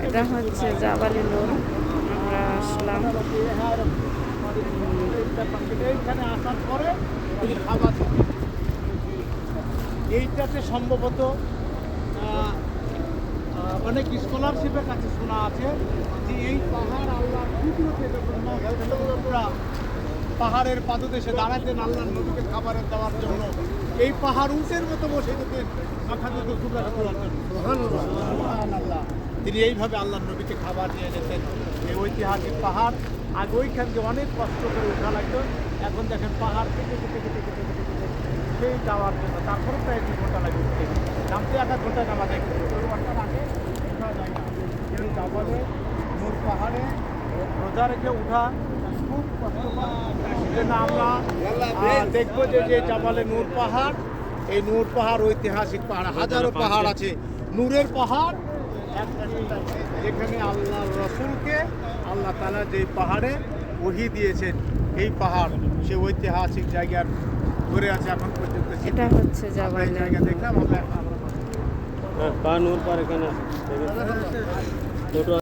এটা হচ্ছে জাবালি নূর। আমরা আসলাম। এইখানে আসার পরে এইটাতে সম্ভবত অনেক স্কলারশিপের কাছে শোনা আছে যে এই পাহাড় আল্লাহর পাহাড়ের পাদদেশে দাঁড়াতেন আল্লাহর নবীকে খাবারের দেওয়ার জন্য। এই পাহাড় উটের মতো বসে যেতেন মাথা দুটো টুকরা করার জন্য। সুবহানাল্লাহ। তিনি এইভাবে আল্লাহর নবীকে খাবার নিয়ে যেতেন। এই ঐতিহাসিক পাহাড় আগে ওইখান দিয়ে অনেক কষ্ট করে ওঠা লাগতো। এখন দেখেন পাহাড় কেটে কেটে কেটে কেটে কেটে কেটে সেই যাওয়ার জন্য তারপরে প্রায় 2 ঘন্টা লাগে উঠতে। নামতে 1 ঘন্টা নামা যায়, কিন্তু ওই ঘন্টার আগে উঠা যায় না। এই জাবালে নূর পাহাড়ে রোজা রেখে উঠা খুব কষ্টকর। সেজন্য আমরা দেখবো যে জাবালে নূর পাহাড়, এই নূর পাহাড় ঐতিহাসিক পাহাড়, হাজারো পাহাড় আছে। নূরের পাহাড় যেখানে আল্লাহ রসুলকে আল্লাহ তাআলা যে পাহাড়ে ওহী দিয়েছেন, এই পাহাড় সে ঐতিহাসিক জায়গার ধরে আছে এখন পর্যন্ত। এটা হচ্ছে জাবালি জায়গা দেখলাম আমরা। নূর পার এখানে